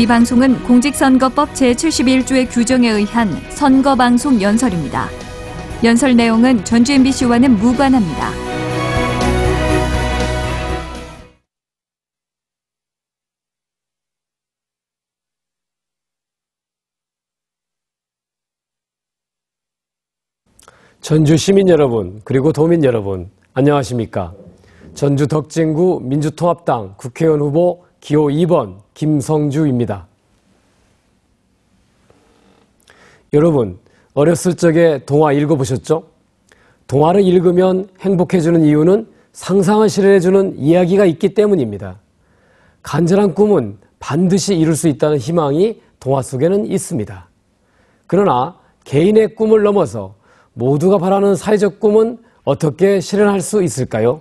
이 방송은 공직선거법 제71조의 규정에 의한 선거방송 연설입니다. 연설 내용은 전주 MBC와는 무관합니다. 전주 시민 여러분, 그리고 도민 여러분, 안녕하십니까? 전주 덕진구 민주통합당 국회의원 후보 기호 2번 김성주입니다. 여러분, 어렸을 적에 동화 읽어보셨죠? 동화를 읽으면 행복해지는 이유는 상상을 실현해주는 이야기가 있기 때문입니다. 간절한 꿈은 반드시 이룰 수 있다는 희망이 동화 속에는 있습니다. 그러나 개인의 꿈을 넘어서 모두가 바라는 사회적 꿈은 어떻게 실현할 수 있을까요?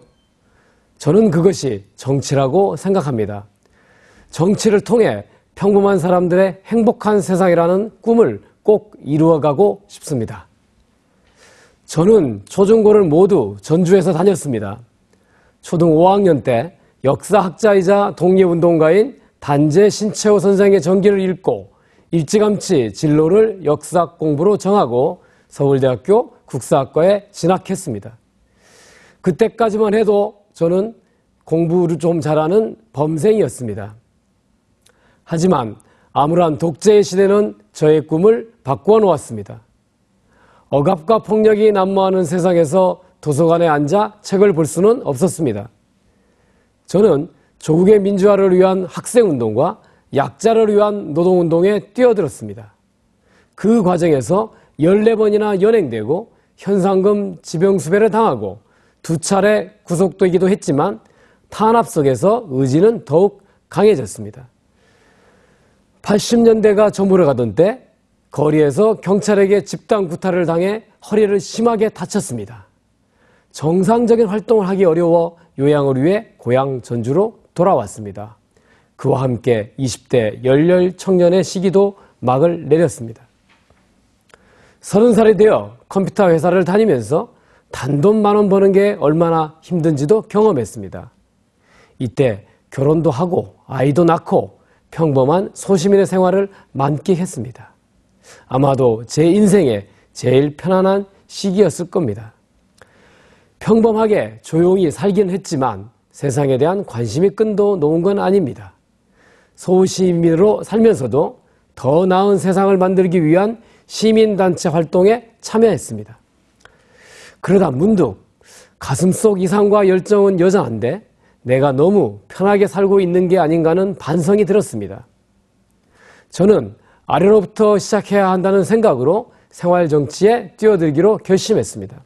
저는 그것이 정치라고 생각합니다. 정치를 통해 평범한 사람들의 행복한 세상이라는 꿈을 꼭 이루어가고 싶습니다. 저는 초중고를 모두 전주에서 다녔습니다. 초등 5학년 때 역사학자이자 독립운동가인 단재 신채호 선생의 전기를 읽고 일찌감치 진로를 역사 공부로 정하고 서울대학교 국사학과에 진학했습니다. 그때까지만 해도 저는 공부를 좀 잘하는 범생이었습니다. 하지만 암울한 독재의 시대는 저의 꿈을 바꾸어 놓았습니다. 억압과 폭력이 난무하는 세상에서 도서관에 앉아 책을 볼 수는 없었습니다. 저는 조국의 민주화를 위한 학생운동과 약자를 위한 노동운동에 뛰어들었습니다. 그 과정에서 14번이나 연행되고 현상금 지병수배를 당하고 2차례 구속되기도 했지만 탄압 속에서 의지는 더욱 강해졌습니다. 80년대가 저물어 가던 때 거리에서 경찰에게 집단 구타를 당해 허리를 심하게 다쳤습니다. 정상적인 활동을 하기 어려워 요양을 위해 고향 전주로 돌아왔습니다. 그와 함께 20대 열렬 청년의 시기도 막을 내렸습니다. 30살이 되어 컴퓨터 회사를 다니면서 단돈 10,000원 버는 게 얼마나 힘든지도 경험했습니다. 이때 결혼도 하고 아이도 낳고 평범한 소시민의 생활을 만끽했습니다. 아마도 제 인생의 제일 편안한 시기였을 겁니다. 평범하게 조용히 살긴 했지만 세상에 대한 관심이 끈도 놓은 건 아닙니다. 소시민으로 살면서도 더 나은 세상을 만들기 위한 시민단체 활동에 참여했습니다. 그러다 문득 가슴속 이상과 열정은 여전한데 내가 너무 편하게 살고 있는 게 아닌가는 반성이 들었습니다. 저는 아래로부터 시작해야 한다는 생각으로 생활정치에 뛰어들기로 결심했습니다.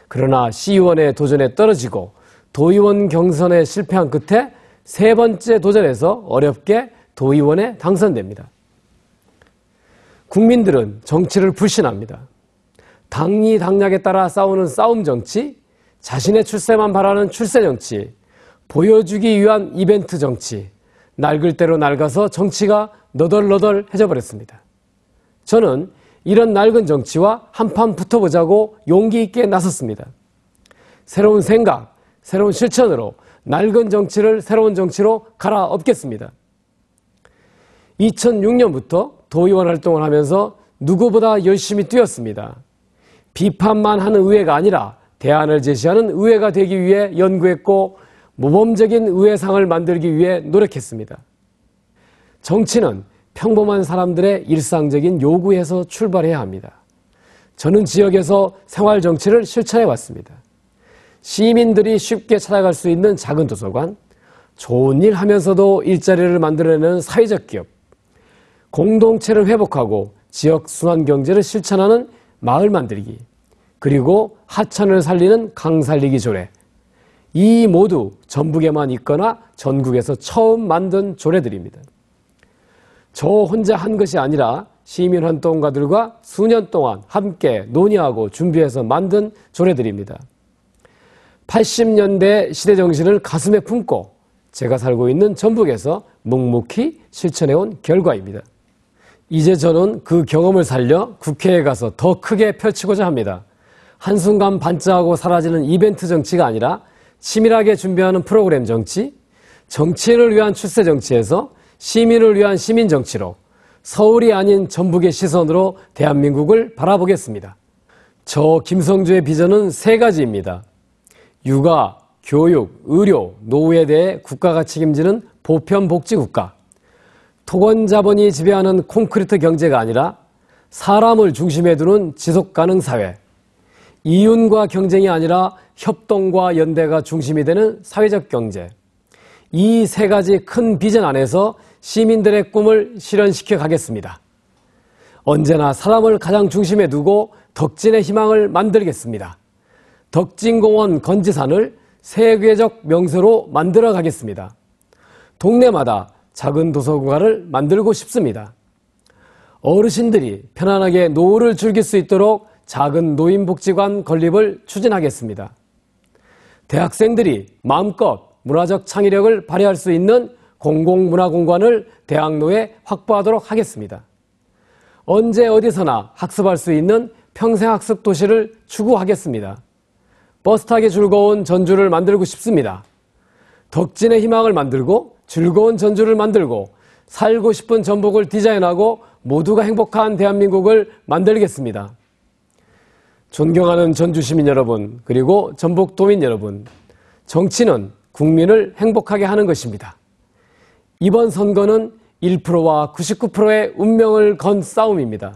그러나 시의원의 도전에 떨어지고 도의원 경선에 실패한 끝에 3번째 도전에서 어렵게 도의원에 당선됩니다. 국민들은 정치를 불신합니다. 당리당략에 따라 싸우는 싸움 정치, 자신의 출세만 바라는 출세 정치, 보여주기 위한 이벤트 정치, 낡을 대로 낡아서 정치가 너덜너덜해져 버렸습니다. 저는 이런 낡은 정치와 한판 붙어보자고 용기 있게 나섰습니다. 새로운 생각, 새로운 실천으로 낡은 정치를 새로운 정치로 갈아엎겠습니다. 2006년부터 도의원 활동을 하면서 누구보다 열심히 뛰었습니다. 비판만 하는 의회가 아니라 대안을 제시하는 의회가 되기 위해 연구했고 모범적인 의회상을 만들기 위해 노력했습니다. 정치는 평범한 사람들의 일상적인 요구에서 출발해야 합니다. 저는 지역에서 생활정치를 실천해 왔습니다. 시민들이 쉽게 찾아갈 수 있는 작은 도서관, 좋은 일 하면서도 일자리를 만들어내는 사회적 기업, 공동체를 회복하고 지역 순환 경제를 실천하는 마을 만들기, 그리고 하천을 살리는 강 살리기 조례. 이 모두 전북에만 있거나 전국에서 처음 만든 조례들입니다. 저 혼자 한 것이 아니라 시민활동가들과 수년 동안 함께 논의하고 준비해서 만든 조례들입니다. 80년대 시대정신을 가슴에 품고 제가 살고 있는 전북에서 묵묵히 실천해온 결과입니다. 이제 저는 그 경험을 살려 국회에 가서 더 크게 펼치고자 합니다. 한순간 반짝하고 사라지는 이벤트 정치가 아니라 치밀하게 준비하는 프로그램 정치, 정치인을 위한 출세 정치에서 시민을 위한 시민정치로 서울이 아닌 전북의 시선으로 대한민국을 바라보겠습니다. 저 김성주의 비전은 3가지입니다. 육아, 교육, 의료, 노후에 대해 국가가 책임지는 보편복지국가. 토건자본이 지배하는 콘크리트 경제가 아니라 사람을 중심에 두는 지속가능 사회. 이윤과 경쟁이 아니라 협동과 연대가 중심이 되는 사회적 경제. 이 3가지 큰 비전 안에서 시민들의 꿈을 실현시켜 가겠습니다. 언제나 사람을 가장 중심에 두고 덕진의 희망을 만들겠습니다. 덕진공원 건지산을 세계적 명소로 만들어 가겠습니다. 동네마다 작은 도서관을 만들고 싶습니다. 어르신들이 편안하게 노후를 즐길 수 있도록 작은 노인복지관 건립을 추진하겠습니다. 대학생들이 마음껏 문화적 창의력을 발휘할 수 있는 공공문화공간을 대학로에 확보하도록 하겠습니다. 언제 어디서나 학습할 수 있는 평생학습 도시를 추구하겠습니다. 버스 타기 즐거운 전주를 만들고 싶습니다. 덕진의 희망을 만들고 즐거운 전주를 만들고 살고 싶은 전북을 디자인하고 모두가 행복한 대한민국을 만들겠습니다. 존경하는 전주 시민 여러분, 그리고 전북 도민 여러분, 정치는 국민을 행복하게 하는 것입니다. 이번 선거는 1%와 99%의 운명을 건 싸움입니다.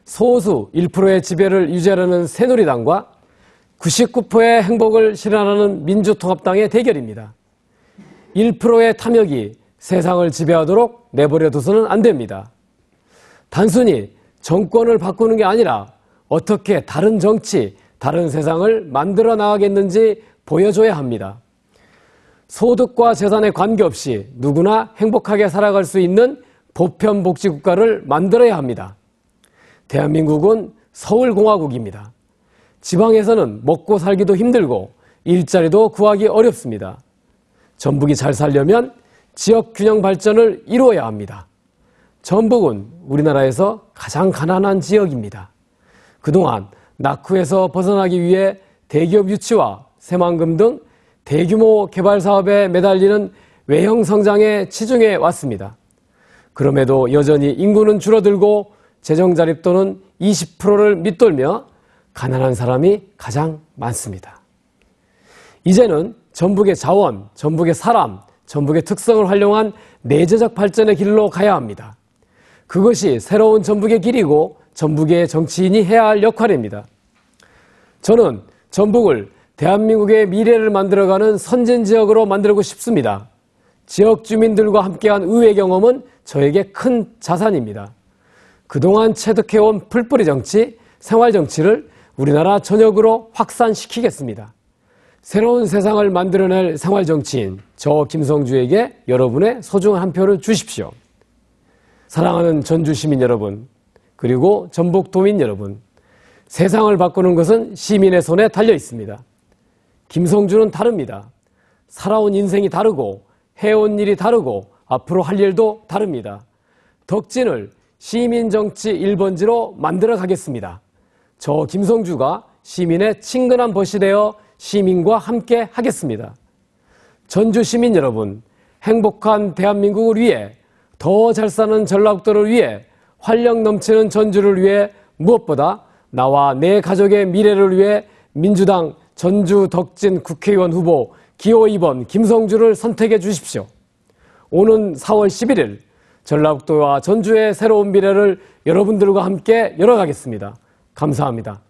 소수 1%의 지배를 유지하려는 새누리당과 99%의 행복을 실현하는 민주통합당의 대결입니다. 1%의 탐욕이 세상을 지배하도록 내버려 둬서는 안 됩니다. 단순히 정권을 바꾸는 게 아니라 어떻게 다른 정치, 다른 세상을 만들어 나가겠는지 보여줘야 합니다. 소득과 재산에 관계없이 누구나 행복하게 살아갈 수 있는 보편복지국가를 만들어야 합니다. 대한민국은 서울공화국입니다. 지방에서는 먹고 살기도 힘들고 일자리도 구하기 어렵습니다. 전북이 잘 살려면 지역균형 발전을 이루어야 합니다. 전북은 우리나라에서 가장 가난한 지역입니다. 그동안 낙후에서 벗어나기 위해 대기업 유치와 새만금 등 대규모 개발 사업에 매달리는 외형 성장에 치중해 왔습니다. 그럼에도 여전히 인구는 줄어들고 재정 자립도는 20%를 밑돌며 가난한 사람이 가장 많습니다. 이제는 전북의 자원, 전북의 사람, 전북의 특성을 활용한 내재적 발전의 길로 가야 합니다. 그것이 새로운 전북의 길이고 전북의 정치인이 해야 할 역할입니다. 저는 전북을 대한민국의 미래를 만들어가는 선진지역으로 만들고 싶습니다. 지역 주민들과 함께한 의회 경험은 저에게 큰 자산입니다. 그동안 체득해온 풀뿌리 정치, 생활 정치를 우리나라 전역으로 확산시키겠습니다. 새로운 세상을 만들어낼 생활 정치인 저 김성주에게 여러분의 소중한 한 표를 주십시오. 사랑하는 전주 시민 여러분, 그리고 전북 도민 여러분, 세상을 바꾸는 것은 시민의 손에 달려 있습니다. 김성주는 다릅니다. 살아온 인생이 다르고 해온 일이 다르고 앞으로 할 일도 다릅니다. 덕진을 시민정치 1번지로 만들어 가겠습니다. 저 김성주가 시민의 친근한 벗이 되어 시민과 함께 하겠습니다. 전주 시민 여러분, 행복한 대한민국을 위해, 더 잘 사는 전라북도를 위해, 활력 넘치는 전주를 위해, 무엇보다 나와 내 가족의 미래를 위해 민주당 전주 덕진 국회의원 후보 기호 2번 김성주를 선택해 주십시오. 오는 4월 11일 전라북도와 전주의 새로운 미래를 여러분들과 함께 열어가겠습니다. 감사합니다.